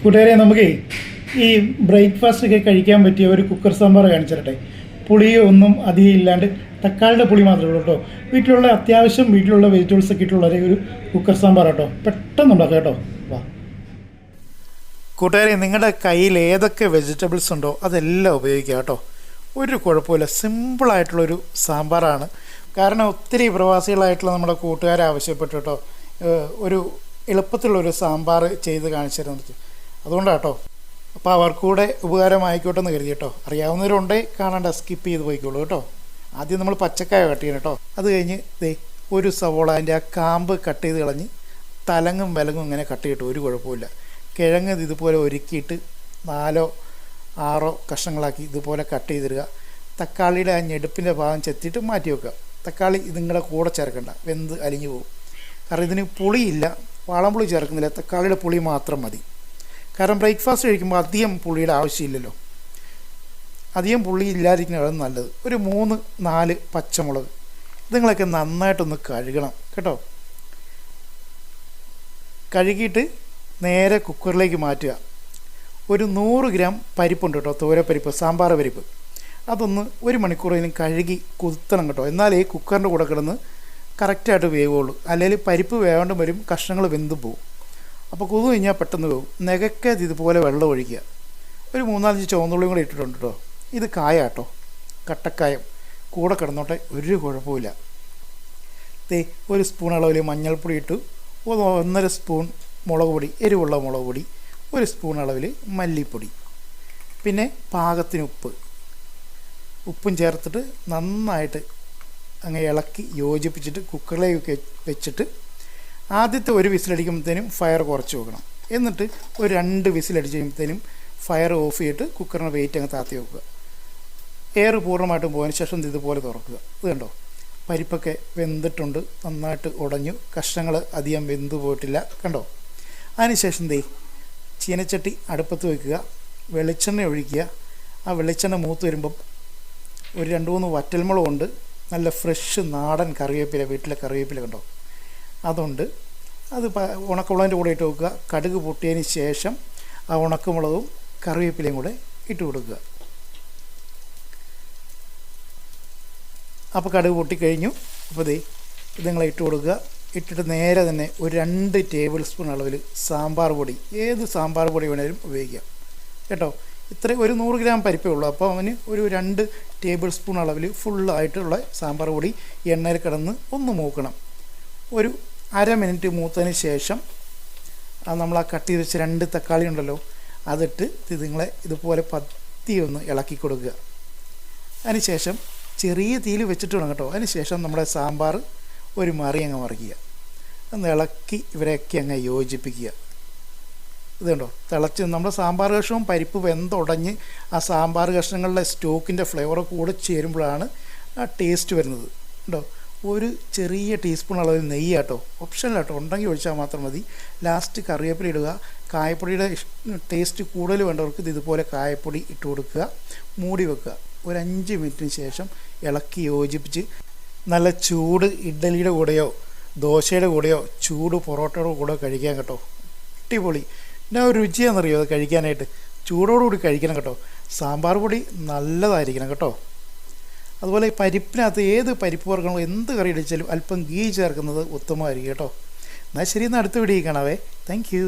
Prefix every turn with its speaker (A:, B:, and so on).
A: കൂട്ടുകാരെ നമുക്ക് ഈ ബ്രേക്ക്ഫാസ്റ്റ് ഒക്കെ കഴിക്കാൻ പറ്റിയ ഒരു കുക്കർ സാമ്പാർ കാണിച്ചിട്ടെ. പുളി ഒന്നും അധികം ഇല്ലാണ്ട് തക്കാളിയുടെ പുളി മാത്രമേ ഉള്ളൂ കേട്ടോ. വീട്ടിലുള്ള അത്യാവശ്യം വീട്ടിലുള്ള വെജിറ്റബിൾസ് ഒക്കെ ഇട്ടുള്ള ഒരു കുക്കർ സാമ്പാർ കേട്ടോ. പെട്ടെന്ന് ഉണ്ടാക്കാം കേട്ടോ. വാ കൂട്ടുകാരെ, നിങ്ങളുടെ കയ്യിൽ ഏതൊക്കെ വെജിറ്റബിൾസ് ഉണ്ടോ അതെല്ലാം ഉപയോഗിക്കുക കേട്ടോ. ഒരു കുഴപ്പമില്ല, സിമ്പിളായിട്ടുള്ളൊരു സാമ്പാറാണ്. കാരണം ഒത്തിരി പ്രവാസികളായിട്ടുള്ള നമ്മുടെ കൂട്ടുകാരെ ആവശ്യപ്പെട്ടു കേട്ടോ ഒരു എളുപ്പത്തിലുള്ളൊരു സാമ്പാർ ചെയ്ത് കാണിച്ചു തരുന്നത്. അതുകൊണ്ടാണ് കേട്ടോ. അപ്പോൾ അവർക്കൂടെ ഉപകാരമായിക്കോട്ടെ എന്ന് കരുതി കേട്ടോ. അറിയാവുന്നവരുണ്ടേ കാണാണ്ട സ്കിപ്പ് ചെയ്ത് പോയിക്കോളൂ കേട്ടോ. ആദ്യം നമ്മൾ പച്ചക്കായ കട്ട് ചെയ്യണം കേട്ടോ. അത് കഴിഞ്ഞ് ഒരു സവോള അതിൻ്റെ ആ കാമ്പ് കട്ട് ചെയ്ത് കളഞ്ഞ് തലങ്ങും വിലങ്ങും ഇങ്ങനെ കട്ട് ചെയ്തിട്ട് ഒരു കുഴപ്പമില്ല. കിഴങ്ങ് ഇതുപോലെ ഒരുക്കിയിട്ട് 4 or 6 കഷ്ണങ്ങളാക്കി ഇതുപോലെ കട്ട് ചെയ്തിടുക. തക്കാളിയുടെ ആ ഞെടുപ്പിൻ്റെ ഭാഗം ചെത്തിയിട്ട് മാറ്റി വെക്കുക. തക്കാളി ഇതിങ്ങളുടെ കൂടെ ചേർക്കണ്ട, വെന്ത് അലിഞ്ഞു പോകും. കാരണം ഇതിന് പുളിയില്ല, വാളംപുളി ചേർക്കുന്നില്ല, തക്കാളിയുടെ പുളി മാത്രം മതി. കാരണം ബ്രേക്ക്ഫാസ്റ്റ് കഴിക്കുമ്പോൾ അധികം പുളിയുടെ ആവശ്യമില്ലല്ലോ. അധികം പുളി ഇല്ലാതിരിക്കുന്നതാണ് നല്ലത്. ഒരു 3-4 പച്ചമുളക് ഇതുങ്ങളൊക്കെ നന്നായിട്ടൊന്ന് കഴുകണം കേട്ടോ. കഴുകിയിട്ട് നേരെ കുക്കറിലേക്ക് മാറ്റുക. ഒരു 100 gram പരിപ്പുണ്ട് കേട്ടോ, തോരപ്പരിപ്പ്, സാമ്പാർ പരിപ്പ്. അതൊന്ന് 1 മണിക്കൂറേലും കഴുകി കുതിർത്തണം കേട്ടോ. എന്നാലേ കുക്കറിൻ്റെ കൂടെ കിടന്ന് കറക്റ്റായിട്ട് വേവുള്ളൂ. അല്ലെങ്കിൽ പരിപ്പ് വേവേണ്ട വരും, കഷ്ണങ്ങൾ വെന്ത് പോവും. അപ്പോൾ കുതു കഴിഞ്ഞാൽ പെട്ടെന്ന് വേവും. നികയ്ക്കാതെ ഇതുപോലെ വെള്ളം ഒഴിക്കുക. ഒരു 3-4 ചുവന്നുള്ളിയും കൂടെ ഇട്ടിട്ടുണ്ട് കേട്ടോ. ഇത് കായ കേട്ടോ, കട്ടക്കായം. കൂടെ കിടന്നോട്ടെ, ഒരു കുഴപ്പമില്ല. 1 സ്പൂൺ അളവിൽ മഞ്ഞൾപ്പൊടി ഇട്ടു, 1.5 സ്പൂൺ മുളക് പൊടി, എരിവുള്ള മുളക് പൊടി, 1 സ്പൂൺ അളവിൽ മല്ലിപ്പൊടി, പിന്നെ പാകത്തിന് ഉപ്പും ചേർത്തിട്ട് നന്നായിട്ട് അങ്ങ് ഇളക്കി യോജിപ്പിച്ചിട്ട് കുക്കറിലേക്ക് വെച്ചിട്ട് ആദ്യത്തെ 1 വിസിലടിക്കുമ്പോഴത്തേനും ഫയർ കുറച്ച് വെക്കണം. എന്നിട്ട് ഒരു 2 വിസിലടിച്ച് കഴിയുമ്പോഴത്തേനും ഫയർ ഓഫ് ചെയ്തിട്ട് കുക്കറിന് വെയിറ്റ് അങ്ങ് താത്തി വെക്കുക. എയർ പൂർണ്ണമായിട്ടും പോയതിന് ശേഷം ഇതുപോലെ തുറക്കുക. ഇത് കണ്ടോ, പരിപ്പൊക്കെ വെന്തിട്ടുണ്ട്, നന്നായിട്ട് ഉടഞ്ഞു, കഷ്ണങ്ങൾ അധികം വെന്ത് പോയിട്ടില്ല കണ്ടോ. അതിനുശേഷം ചീനച്ചട്ടി അടുപ്പത്ത് വയ്ക്കുക, വെളിച്ചെണ്ണ ഒഴിക്കുക. ആ വെളിച്ചെണ്ണ മൂത്ത് വരുമ്പം ഒരു 2-3 വറ്റൽമുളക് കൊണ്ട് നല്ല ഫ്രഷ് നാടൻ കറിവേപ്പില, വീട്ടിലെ കറിവേപ്പില കണ്ടോ, അതുണ്ട്. അത് ഉണക്കമുളകിൻ്റെ കൂടെ ഇട്ട് വെക്കുക. കടുക് പൊട്ടിയതിന് ശേഷം ആ ഉണക്കമുളകും കറിവേപ്പിലയും കൂടെ ഇട്ട് കൊടുക്കുക. അപ്പോൾ കടുക് പൊട്ടിക്കഴിഞ്ഞു. അപ്പോൾ ഇത് നിങ്ങൾ ഇട്ട് കൊടുക്കുക. ഇട്ടിട്ട് നേരെ തന്നെ ഒരു 2 ടേബിൾ സ്പൂൺ അളവിൽ സാമ്പാർ പൊടി, ഏത് സാമ്പാർ പൊടി വേണേലും ഉപയോഗിക്കാം കേട്ടോ. ഇത്രയും ഒരു 100 gram പരിപ്പേ ഉള്ളൂ. അപ്പോൾ അവന് ഒരു 2 ടേബിൾ സ്പൂൺ അളവിൽ ഫുള്ളായിട്ടുള്ള സാമ്പാർ പൊടി എണ്ണയിൽ കിടന്ന് ഒന്ന് മൂക്കണം. ഒരു 1/2 മിനിറ്റ് മൂത്തതിന് ശേഷം നമ്മൾ ആ കട്ട് ചെയ്ത് വെച്ച് 2 തക്കാളി ഉണ്ടല്ലോ അതിട്ട് നിങ്ങളെ ഇതുപോലെ പത്തി ഒന്ന് ഇളക്കി കൊടുക്കുക. അതിനുശേഷം ചെറിയ തീയിൽ വെച്ചിട്ട് വേണം കേട്ടോ. അതിനുശേഷം നമ്മുടെ സാമ്പാർ ഒരു മറി അങ്ങ് മറിക്കുക. ഒന്ന് ഇളക്കി ഇവരെയൊക്കെ അങ്ങ് യോജിപ്പിക്കുക. ഇത് കണ്ടോ, തിളച്ച് നമ്മുടെ സാമ്പാർ കഷ്ണവും പരിപ്പ് വെന്തുടഞ്ഞ് ആ സാമ്പാർ കഷ്ണങ്ങളുടെ സ്റ്റോക്കിൻ്റെ ഫ്ലേവർ കൂടെ ചേരുമ്പോഴാണ് ആ ടേസ്റ്റ് വരുന്നത് കേട്ടോ. ഒരു ചെറിയ ടീസ്പൂൺ അളവിൽ നെയ്യ് കേട്ടോ, ഓപ്ഷനിലാട്ടോ, ഉണ്ടെങ്കിൽ ഒഴിച്ചാൽ മാത്രം മതി. ലാസ്റ്റ് കറിവേപ്പില ഇടുക. കായപ്പൊടിയുടെ ടേസ്റ്റ് കൂടുതൽ വേണ്ടവർക്ക് ഇതുപോലെ കായപ്പൊടി ഇട്ട് കൊടുക്കുക. മൂടി വെക്കുക. ഒരു 5 മിനിറ്റിന് ശേഷം ഇളക്കി യോജിപ്പിച്ച് നല്ല ചൂട് ഇഡ്ഡലിയുടെ കൂടെയോ ദോശയുടെ കൂടെയോ ചൂട് പൊറോട്ടയുടെ കൂടെയോ കഴിക്കാൻ കേട്ടോ. അടിപൊളി. പിന്നെ ഒരു രുചിയാണെന്നറിയോ അത് കഴിക്കാനായിട്ട്. ചൂടോടുകൂടി കഴിക്കണം കേട്ടോ. സാമ്പാർ പൊടി നല്ലതായിരിക്കണം കേട്ടോ. അതുപോലെ ഈ പരിപ്പിനകത്ത് ഏത് പരിപ്പ് വർഗ്ഗങ്ങളോ എന്ത് കറി അടിച്ചാലും അല്പം ഗീ ചേർക്കുന്നത് ഉത്തമമായിരിക്കും കേട്ടോ. എന്നാൽ ശരി, എന്നാൽ അടുത്ത വീഡിയോ കാണാവേ. Thank you.